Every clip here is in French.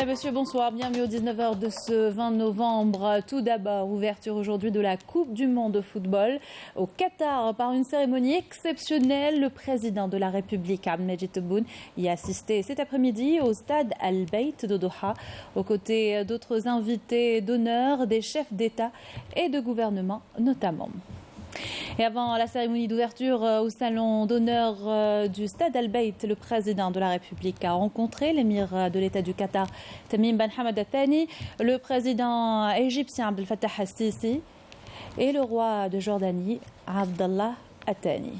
Monsieur, bonsoir, bienvenue aux 19h de ce 20 novembre. Tout d'abord, ouverture aujourd'hui de la Coupe du Monde de football au Qatar par une cérémonie exceptionnelle. Le président de la République, Abdelmadjid Tebboune, y a assisté cet après-midi au stade Al-Bayt de Doha, aux côtés d'autres invités d'honneur, des chefs d'État et de gouvernement notamment. Et avant la cérémonie d'ouverture au salon d'honneur du stade Al-Bayt, le président de la République a rencontré l'émir de l'État du Qatar, Tamim Ben Hamad Al Thani, le président égyptien Abdel Fattah Al-Sisi et le roi de Jordanie, Abdallah Al Thani.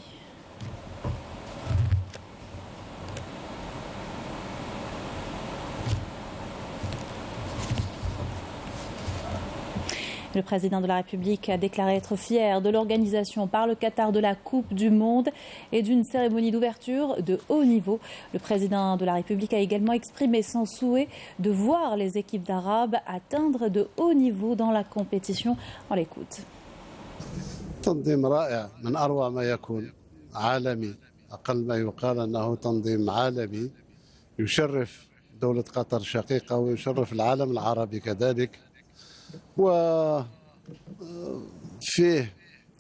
Le président de la République a déclaré être fier de l'organisation par le Qatar de la Coupe du Monde et d'une cérémonie d'ouverture de haut niveau. Le président de la République a également exprimé son souhait de voir les équipes d'Arabes atteindre de haut niveau dans la compétition. On l'écoute. تنظيم رائع من أروع ما يكون عالمي أقل ما يقال أنه تنظيم عالمي يشرف دولة قطر شقيقة ويشرف العالم العربي كذلك وفيه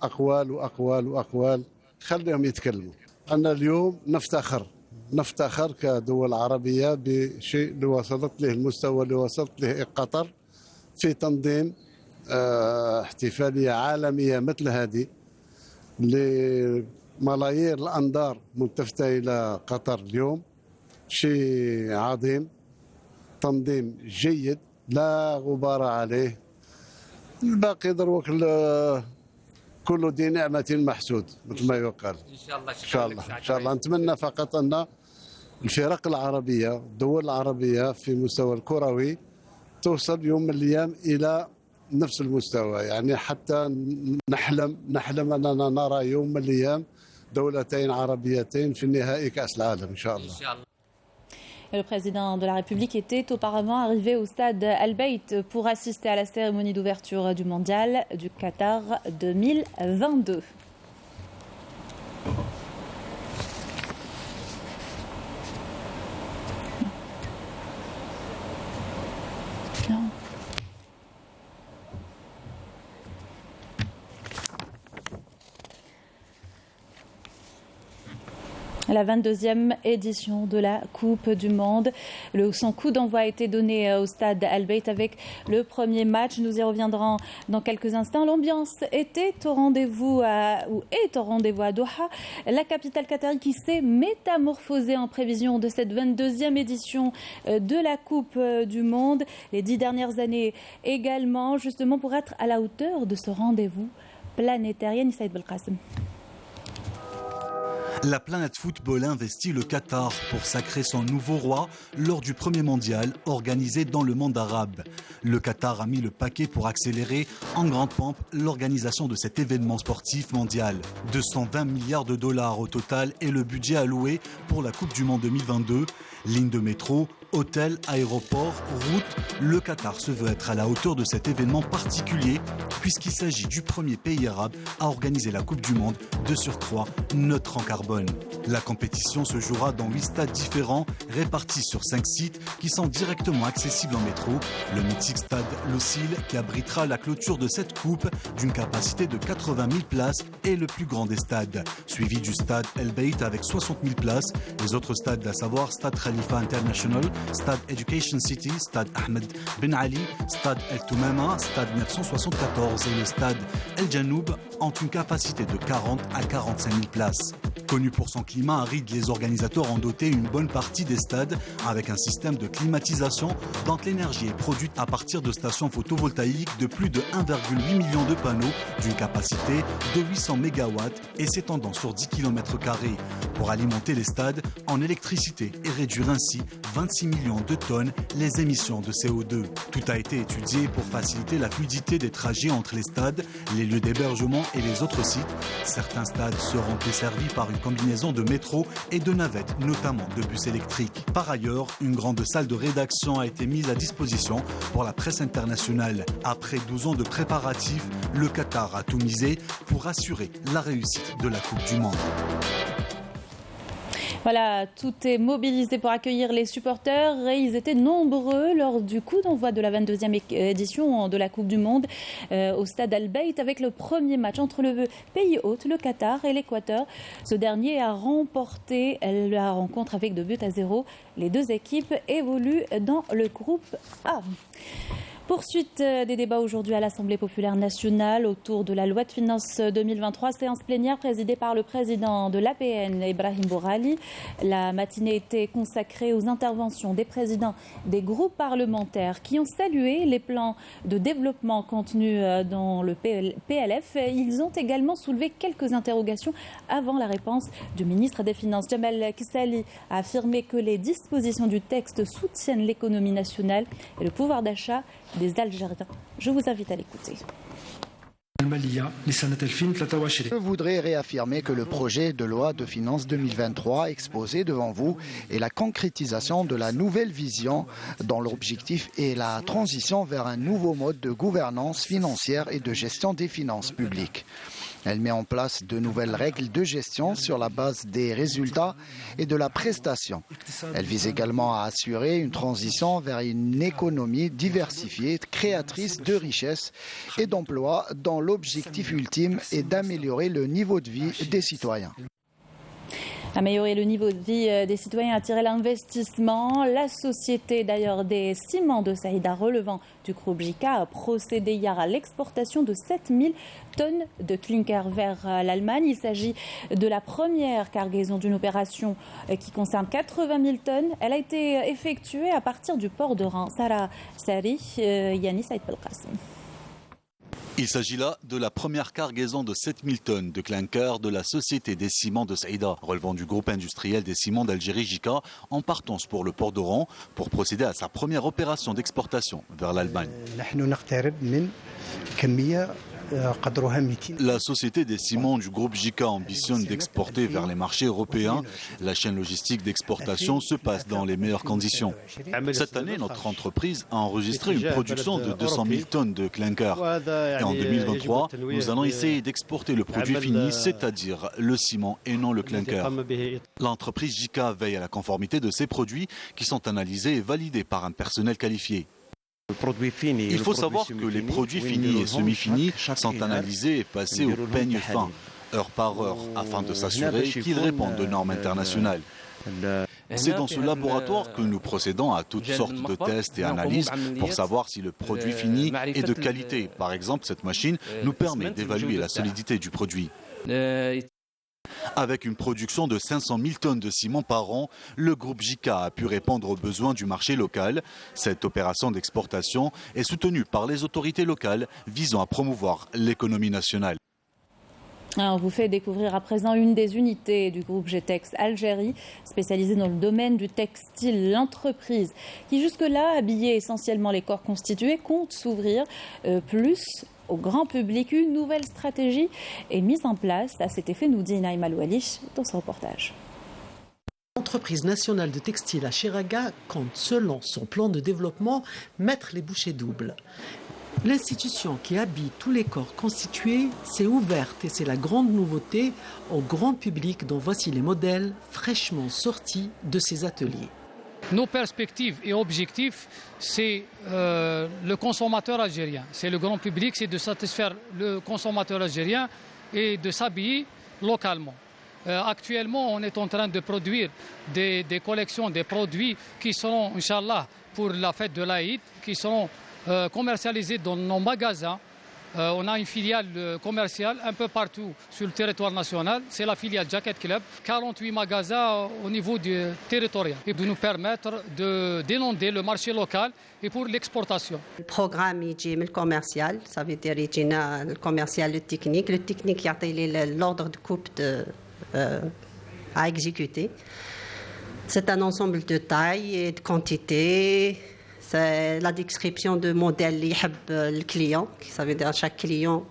أقوال وأقوال وأقوال خليهم يتكلموا. أنا اليوم نفتخر كدول عربية بشيء اللي وصلت له المستوى اللي وصلت له قطر في تنظيم احتفالية عالمية مثل هذه لملايير الأنظار ملتفتة إلى قطر اليوم. شيء عظيم، تنظيم جيد لا غبار عليه. الباقي دروك كل ذي نعمة محسود مثل ما يقال. إن شاء الله نتمنى فقط أن الفرق العربية الدول العربية في مستوى الكروي توصل يوم من الأيام إلى نفس المستوى، يعني حتى نحلم أننا نرى يوم من الأيام دولتين عربيتين في نهائي كأس العالم إن شاء الله. Le président de la République était auparavant arrivé au stade Al-Bayt pour assister à la cérémonie d'ouverture du mondial du Qatar 2022. La 22e édition de la Coupe du Monde. Son coup d'envoi a été donné au stade Al-Bayt avec le premier match. Nous y reviendrons dans quelques instants. L'ambiance était au rendez-vous à Doha, la capitale qatari qui s'est métamorphosée en prévision de cette 22e édition de la Coupe du Monde. Les 10 dernières années également, justement pour être à la hauteur de ce rendez-vous planétaire. Yannis Saïd Belkacem. La planète football investit le Qatar pour sacrer son nouveau roi lors du premier mondial organisé dans le monde arabe. Le Qatar a mis le paquet pour accélérer en grande pompe l'organisation de cet événement sportif mondial. 220 milliards de dollars au total est le budget alloué pour la Coupe du Monde 2022. Lignes de métro, hôtels, aéroports, routes, le Qatar se veut être à la hauteur de cet événement particulier puisqu'il s'agit du premier pays arabe à organiser la Coupe du Monde, de surcroît neutre en carbone. La compétition se jouera dans 8 stades différents répartis sur 5 sites qui sont directement accessibles en métro. Le mythique stade Losil qui abritera la clôture de cette coupe d'une capacité de 80 000 places est le plus grand des stades, suivi du stade El Bayt avec 60 000 places. Les autres stades, à savoir Stade Khalifa International, Stade Education City, Stade Ahmed Ben Ali, Stade El Toumama, Stade 974 et le Stade El Janoub ont une capacité de 40 à 45 000 places. Connu pour son climat aride, les organisateurs ont doté une bonne partie des stades avec un système de climatisation dont l'énergie est produite à partir de stations photovoltaïques de plus de 1,8 million de panneaux d'une capacité de 800 MW et s'étendant sur 10 km² pour alimenter les stades en électricité et réduire ainsi 26 millions de tonnes les émissions de CO2. Tout a été étudié pour faciliter la fluidité des trajets entre les stades, les lieux d'hébergement et les autres sites. Certains stades seront desservis par une combinaison de métro et de navettes, notamment de bus électriques. Par ailleurs, une grande salle de rédaction a été mise à disposition pour la presse internationale. Après 12 ans de préparatifs, le Qatar a tout misé pour assurer la réussite de la Coupe du Monde. Voilà, tout est mobilisé pour accueillir les supporters et ils étaient nombreux lors du coup d'envoi de la 22e édition de la Coupe du Monde au stade Al-Bayt avec le premier match entre le pays hôte, le Qatar et l'Équateur. Ce dernier a remporté la rencontre avec 2-0. Les deux équipes évoluent dans le groupe A. Poursuite des débats aujourd'hui à l'Assemblée populaire nationale autour de la loi de finances 2023, séance plénière présidée par le président de l'APN, Ibrahim Bourali. La matinée était consacrée aux interventions des présidents des groupes parlementaires qui ont salué les plans de développement contenus dans le PLF. Ils ont également soulevé quelques interrogations avant la réponse du ministre des Finances. Jamal Kissali a affirmé que les dispositions du texte soutiennent l'économie nationale et le pouvoir d'achat des Algériens. Je vous invite à l'écouter. Je voudrais réaffirmer que le projet de loi de finances 2023 exposé devant vous est la concrétisation de la nouvelle vision dont l'objectif est la transition vers un nouveau mode de gouvernance financière et de gestion des finances publiques. Elle met en place de nouvelles règles de gestion sur la base des résultats et de la prestation. Elle vise également à assurer une transition vers une économie diversifiée, créatrice de richesses et d'emplois dont l'objectif ultime est d'améliorer le niveau de vie des citoyens. Améliorer le niveau de vie des citoyens, attirer l'investissement. La société d'ailleurs des ciments de Saïda relevant du groupe JICA a procédé hier à l'exportation de 7000 tonnes de clinker vers l'Allemagne. Il s'agit de la première cargaison d'une opération qui concerne 80 000 tonnes. Elle a été effectuée à partir du port de Reims. Sarah Sari, Yannis Saïd Belkacem. Il s'agit là de la première cargaison de 7000 tonnes de clinker de la Société des ciments de Saïda, relevant du groupe industriel des ciments d'Algérie JICA, en partance pour le port d'Oran pour procéder à sa première opération d'exportation vers l'Allemagne. La Société des ciments du groupe JICA ambitionne d'exporter vers les marchés européens. La chaîne logistique d'exportation se passe dans les meilleures conditions. Cette année, notre entreprise a enregistré une production de 200 000 tonnes de clinker. Et en 2023, nous allons essayer d'exporter le produit fini, c'est-à-dire le ciment et non le clinker. L'entreprise JICA veille à la conformité de ces produits qui sont analysés et validés par un personnel qualifié. Il faut savoir que les produits finis et semi-finis sont analysés et passés au peigne fin, heure par heure, afin de s'assurer qu'ils répondent aux normes internationales. C'est dans ce laboratoire que nous procédons à toutes sortes de tests et analyses pour savoir si le produit fini est de qualité. Par exemple, cette machine nous permet d'évaluer la solidité du produit. Avec une production de 500 000 tonnes de ciment par an, le groupe JICA a pu répondre aux besoins du marché local. Cette opération d'exportation est soutenue par les autorités locales visant à promouvoir l'économie nationale. On vous fait découvrir à présent une des unités du groupe GTEX Algérie, spécialisée dans le domaine du textile. L'entreprise qui jusque-là habillait essentiellement les corps constitués compte s'ouvrir plus au grand public. Une nouvelle stratégie est mise en place. À cet effet, nous dit Naïma Loualish dans ce reportage. L'entreprise nationale de textile à Chiraga compte, selon son plan de développement, mettre les bouchées doubles. L'institution qui habille tous les corps constitués s'est ouverte et c'est la grande nouveauté au grand public dont voici les modèles fraîchement sortis de ces ateliers. Nos perspectives et objectifs, c'est le consommateur algérien. C'est le grand public, c'est de satisfaire le consommateur algérien et de s'habiller localement. Actuellement, on est en train de produire des collections, des produits qui seront, Inch'Allah, pour la fête de l'Aïd, qui seront commercialisés dans nos magasins. On a une filiale commerciale un peu partout sur le territoire national. C'est la filiale Jacket Club. 48 magasins au niveau du territoire. Et de nous permettre d'inonder le marché local et pour l'exportation. Le programme est le commercial. Ça veut dire le commercial, le technique. Le technique, il y a l'ordre de coupe à exécuter. C'est un ensemble de tailles et de quantités. C'est la description de modèle le client, ça veut dire chaque client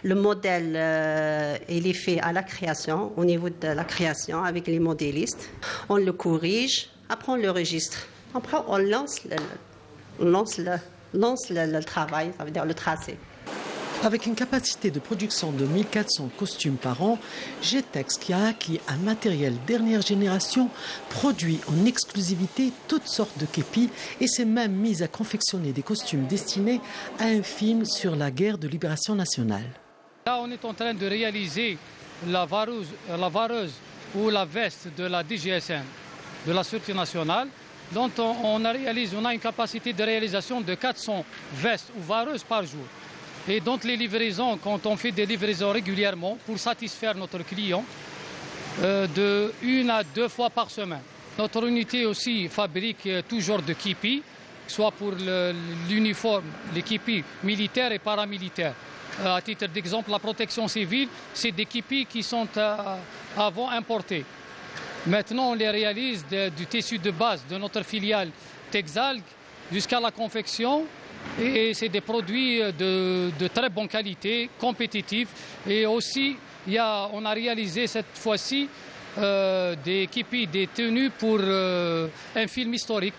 le modèle il est fait à la création, au niveau de la création avec les modélistes. On le corrige, après on le registre. Après on lance le travail, ça veut dire le tracé. Avec une capacité de production de 1400 costumes par an, G-Tex, qui a acquis un matériel dernière génération, produit en exclusivité toutes sortes de képis et s'est même mise à confectionner des costumes destinés à un film sur la guerre de libération nationale. Là, on est en train de réaliser la vareuse ou la veste de la DGSN, de la Sûreté nationale, dont on a une capacité de réalisation de 400 vestes ou vareuses par jour. Et donc les livraisons, quand on fait des livraisons régulièrement pour satisfaire notre client, de 1 à 2 fois par semaine. Notre unité aussi fabrique tout genre de képis, soit pour l'uniforme, les képis militaires et paramilitaires. À titre d'exemple, la protection civile, c'est des képis qui sont avant importés. Maintenant, on les réalise du tissu de base de notre filiale Texalg jusqu'à la confection. Et c'est des produits de très bonne qualité, compétitifs. Et aussi, on a réalisé cette fois-ci des képis, des tenues pour un film historique.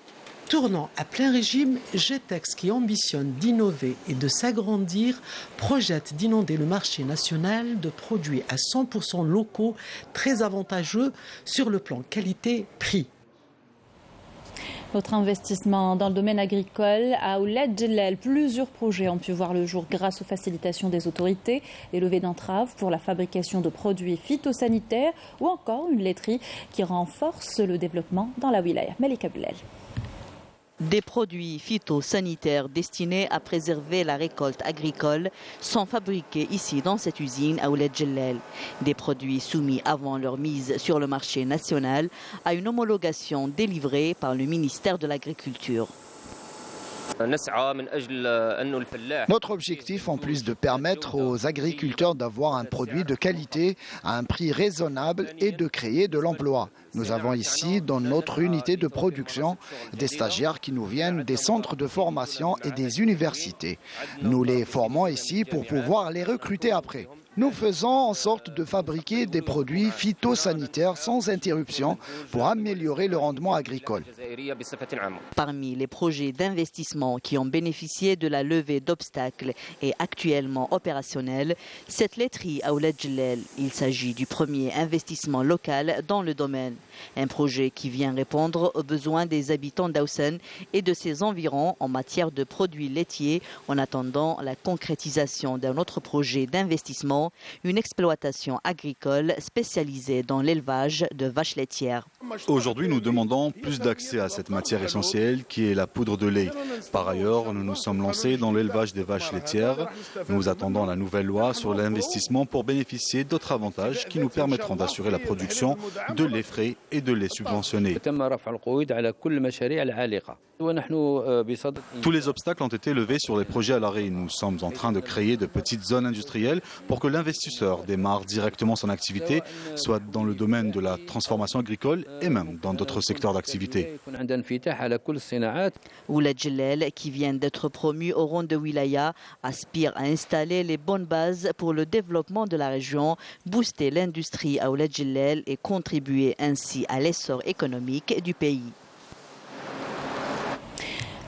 Tournant à plein régime, G-Tex, qui ambitionne d'innover et de s'agrandir, projette d'inonder le marché national de produits à 100% locaux, très avantageux sur le plan qualité-prix. Autre investissement dans le domaine agricole, à Ouled Djellel, plusieurs projets ont pu voir le jour grâce aux facilitations des autorités, des levées d'entraves pour la fabrication de produits phytosanitaires ou encore une laiterie qui renforce le développement dans la wilaya. Malika Boulel. Des produits phytosanitaires destinés à préserver la récolte agricole sont fabriqués ici dans cette usine à Ouled Djellel. Des produits soumis avant leur mise sur le marché national à une homologation délivrée par le ministère de l'Agriculture. Notre objectif, en plus de permettre aux agriculteurs d'avoir un produit de qualité à un prix raisonnable, est de créer de l'emploi. Nous avons ici, dans notre unité de production, des stagiaires qui nous viennent des centres de formation et des universités. Nous les formons ici pour pouvoir les recruter après. Nous faisons en sorte de fabriquer des produits phytosanitaires sans interruption pour améliorer le rendement agricole. Parmi les projets d'investissement qui ont bénéficié de la levée d'obstacles et actuellement opérationnels, cette laiterie à Ouled Djellel. Il s'agit du premier investissement local dans le domaine. Un projet qui vient répondre aux besoins des habitants d'Aoussen et de ses environs en matière de produits laitiers en attendant la concrétisation d'un autre projet d'investissement, une exploitation agricole spécialisée dans l'élevage de vaches laitières. Aujourd'hui, nous demandons plus d'accès à cette matière essentielle qui est la poudre de lait. Par ailleurs, nous nous sommes lancés dans l'élevage des vaches laitières. Nous attendons la nouvelle loi sur l'investissement pour bénéficier d'autres avantages qui nous permettront d'assurer la production de lait frais et de lait subventionné. Tous les obstacles ont été levés sur les projets à l'arrêt. Nous sommes en train de créer de petites zones industrielles pour que l'investisseur démarre directement son activité, soit dans le domaine de la transformation agricole et même dans d'autres secteurs d'activité. Ouled Djellel, qui vient d'être promu au rang de wilaya, aspire à installer les bonnes bases pour le développement de la région, booster l'industrie à Ouled Djellel et contribuer ainsi à l'essor économique du pays.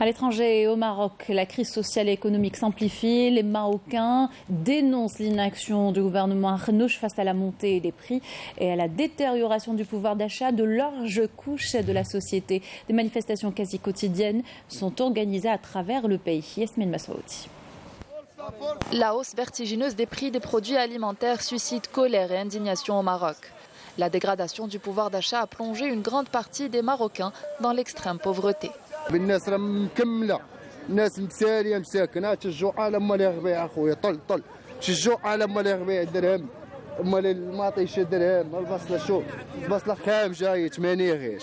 À l'étranger et au Maroc, la crise sociale et économique s'amplifie. Les Marocains dénoncent l'inaction du gouvernement Arnouch face à la montée des prix et à la détérioration du pouvoir d'achat de larges couches de la société. Des manifestations quasi quotidiennes sont organisées à travers le pays. Yasmine Massaouti. La hausse vertigineuse des prix des produits alimentaires suscite colère et indignation au Maroc. La dégradation du pouvoir d'achat a plongé une grande partie des Marocains dans l'extrême pauvreté. بالناس راه مكمله الناس مساليه مساكنه تشجعوا على مال يغبيع اخويا طل تشجعوا على مال يغبيع درهم مال الماطيشه درهم البصله شو البصله خام جايه 80 غير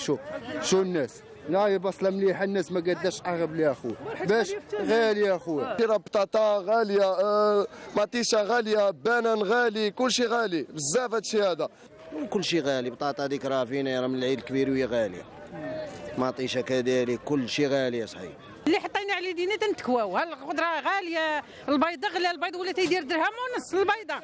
شو الناس لا هي بصله مليحه الناس ما قداش اغب لي اخويا باش غالي يا اخويا راه بطاطا غاليه ماطيشه غاليه بانان غالي كلشي غالي بزاف هادشي هذا كلشي غالي بطاطا ديك راه فينا راه من العيد الكبير وهي غاليه ماطيشه كذلك كل شيء غالي صحيح اللي حطينا على يدينا تنتكواو الخضره غاليه البيض غلى البيض ولا تيدير درهم ونص البيضه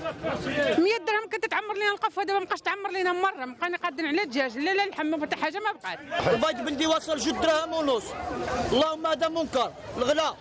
100 درهم كنت تعمر لنا القفه دابا ما بقاش تعمر لنا مره بقينا قادين على الدجاج لا اللحم حتى حاجه ما بقات البيض بلدي وصل 2 درهم ونص اللهم هذا منكر الغلا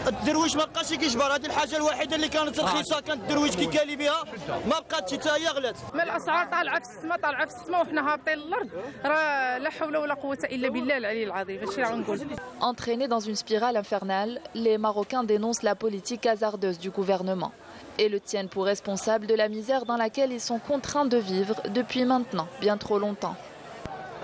الدرويش ما بقاش كيجبر. هذه الحاجه الوحيده اللي كانت رخيصه كانت الدرويش كي كالي بها ما بقاتش حتى هي غلات. ما الاسعار طالعه في السماء طالعه في السماء وحنا هابطين للارض. راه لا حول ولا قوه الا بالله العلي العظيم. هادشي اللي غنقول. Entraînés dans une spirale infernale, les Marocains dénoncent la politique hasardeuse du gouvernement et le tiennent pour responsable de la misère dans laquelle ils sont contraints de vivre depuis maintenant bien trop longtemps.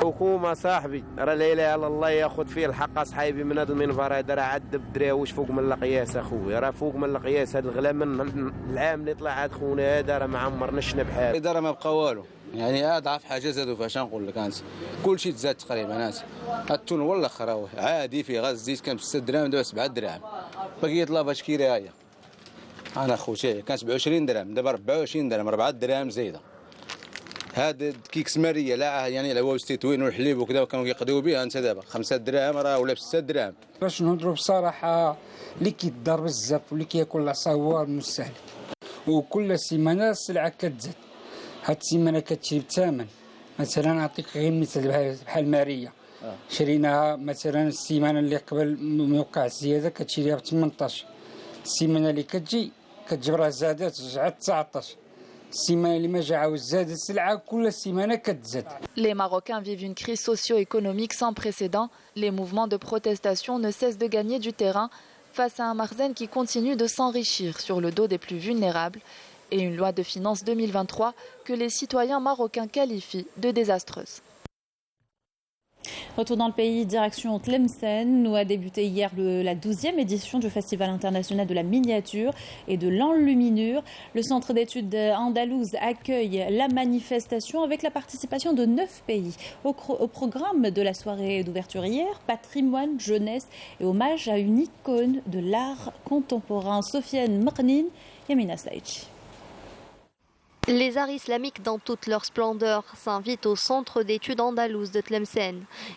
حكومه صاحبي راه لا اله الا الله ياخذ فيه الحق صحيبي من هذا المنبر هذا راه عذب دراويش فوق من القياس اخويا راه فوق من القياس. هذا الغلا من العام اللي طلع هذا خونا هذا راه ما عمرناش بحال الاداره ما بقى والو يعني اضعف حاجه زادوا فاش نقول لك انت كل شيء تزاد تقريبا انت التون ولا اخر عادي في غاز الزيت كان ب 6 دراهم دابا 7 دراهم بقيت لافا شكيري هي انا خوتي كانت ب 20 درهم دابا 24 درهم 4 دراهم زايده. هذا كيكس ماريه لا يعني الهواء والتتوين والحليب وكذا كانوا كيقضيو به انت دابا 5 دراهم راه ولا ب 6 دراهم. باش نهضروا بصراحه اللي كيدار بزاف واللي كياكل العصا هو المستهلك وكل سيمانه السلعه كتزاد. هاد السيمانه كتشري بثمن مثلا نعطيك غير مثال بحال ماريه شريناها مثلا السيمانه اللي قبل موقع الزياده كتشريها ب 18. السيمانه اللي كتجبرها زادات رجعت 19. السيمانه اللي ما جا عاود زاد السلعه كل سيمانه كتزاد. Les Marocains vivent une crise socio-économique sans précédent. Les mouvements de protestation ne cessent de gagner du terrain face à un Marzen qui continue de s'enrichir sur le dos des plus vulnérables et une loi de finances 2023 que les citoyens marocains qualifient de désastreuse. Retour dans le pays, direction Tlemcen, où a débuté hier la 12e édition du Festival international de la miniature et de l'enluminure. Le centre d'études andalouse accueille la manifestation avec la participation de 9 pays. Au programme de la soirée d'ouverture hier, patrimoine, jeunesse et hommage à une icône de l'art contemporain, Sofiane Mrnin, Yamina Saïchi. Les arts islamiques dans toute leur splendeur s'invitent au centre d'études andalouse de Tlemcen,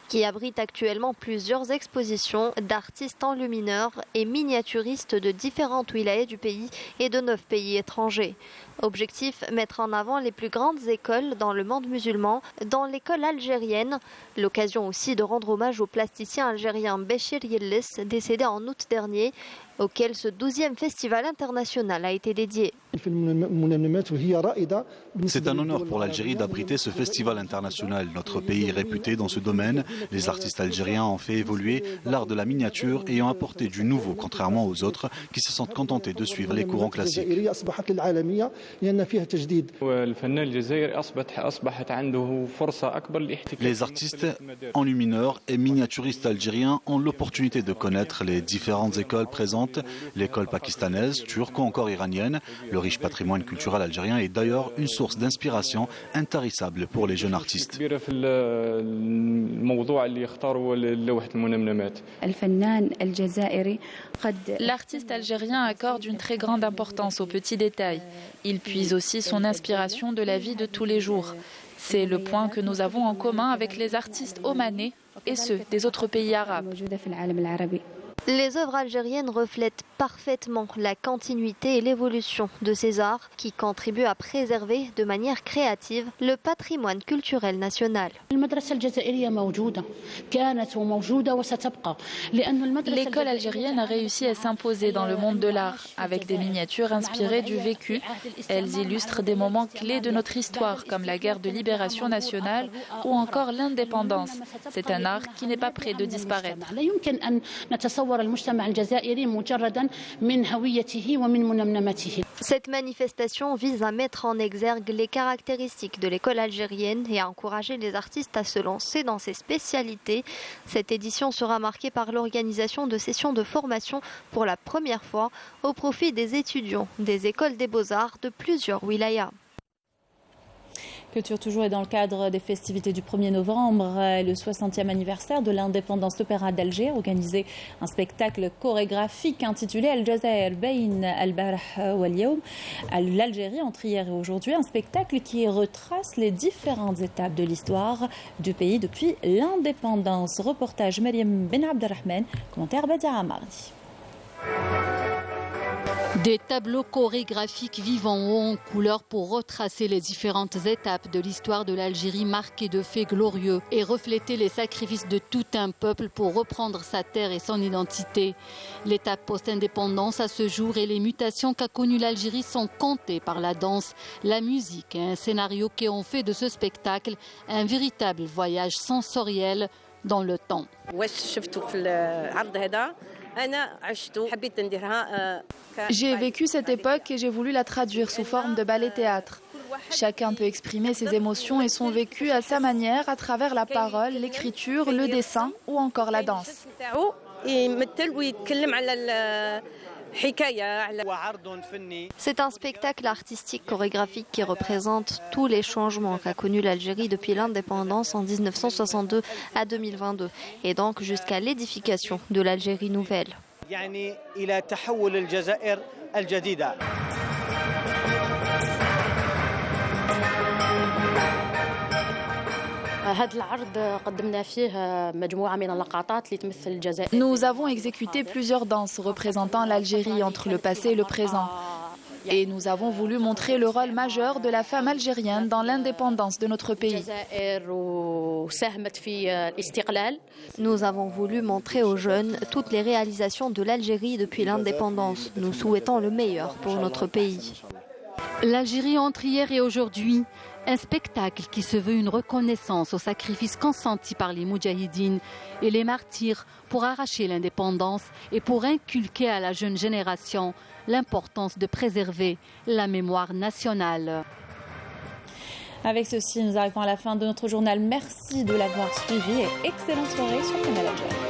qui abrite actuellement plusieurs expositions d'artistes enlumineurs et miniaturistes de différentes wilayas du pays et de 9 pays étrangers. Objectif, mettre en avant les plus grandes écoles dans le monde musulman, dans l'école algérienne. L'occasion aussi de rendre hommage au plasticien algérien Béchir Yillis, décédé en août dernier, auquel ce 12e festival international a été dédié. C'est un honneur pour l'Algérie d'abriter ce festival international. Notre pays est réputé dans ce domaine. Les artistes algériens ont fait évoluer l'art de la miniature et ont apporté du nouveau, contrairement aux autres qui se sentent contentés de suivre les courants classiques. Les artistes enlumineurs et miniaturistes algériens ont l'opportunité de connaître les différentes écoles présentes, l'école pakistanaise, turque ou encore iranienne. Le riche patrimoine culturel algérien est d'ailleurs une source d'inspiration intarissable pour les jeunes artistes. L'artiste algérien accorde une très grande importance aux petits détails. Il puise aussi son inspiration de la vie de tous les jours. C'est le point que nous avons en commun avec les artistes omanais et ceux des autres pays arabes. Les œuvres algériennes reflètent parfaitement la continuité et l'évolution de ces arts qui contribuent à préserver de manière créative le patrimoine culturel national. L'école algérienne a réussi à s'imposer dans le monde de l'art avec des miniatures inspirées du vécu. Elles illustrent des moments clés de notre histoire comme la guerre de libération nationale ou encore l'indépendance. C'est un art qui n'est pas prêt de disparaître. Cette manifestation vise à mettre en exergue les caractéristiques de l'école algérienne et à encourager les artistes à se lancer dans ces spécialités. Cette édition sera marquée par l'organisation de sessions de formation pour la première fois au profit des étudiants des écoles des beaux-arts de plusieurs wilayas. Culture toujours est dans le cadre des festivités du 1er novembre, le 60e anniversaire de l'indépendance. L'Opéra d'Alger a organisé un spectacle chorégraphique intitulé Al-Jazair Bayn al-Barh wal-Yawm. L'Algérie entre hier et aujourd'hui, un spectacle qui retrace les différentes étapes de l'histoire du pays depuis l'indépendance. Reportage Mariam Ben Abdelrahman, commentaire Badia Amardi. Des tableaux chorégraphiques vivants ou en couleur pour retracer les différentes étapes de l'histoire de l'Algérie marquée de faits glorieux et refléter les sacrifices de tout un peuple pour reprendre sa terre et son identité. L'étape post-indépendance à ce jour et les mutations qu'a connues l'Algérie sont comptées par la danse, la musique et un scénario qui ont fait de ce spectacle un véritable voyage sensoriel dans le temps. J'ai vécu cette époque et j'ai voulu la traduire sous forme de ballet-théâtre. Chacun peut exprimer ses émotions et son vécu à sa manière à travers la parole, l'écriture, le dessin ou encore la danse. C'est un spectacle artistique chorégraphique qui représente tous les changements qu'a connus l'Algérie depuis l'indépendance en 1962 à 2022 et donc jusqu'à l'édification de l'Algérie nouvelle. Nous avons exécuté plusieurs danses représentant l'Algérie entre le passé et le présent. Et nous avons voulu montrer le rôle majeur de la femme algérienne dans l'indépendance de notre pays. Nous avons voulu montrer aux jeunes toutes les réalisations de l'Algérie depuis l'indépendance. Nous souhaitons le meilleur pour notre pays. L'Algérie entre hier et aujourd'hui, un spectacle qui se veut une reconnaissance au sacrifice consenti par les moudjahidines et les martyrs pour arracher l'indépendance et pour inculquer à la jeune génération l'importance de préserver la mémoire nationale. Avec ceci, nous arrivons à la fin de notre journal. Merci de l'avoir suivi et excellente soirée sur Canal Algérie.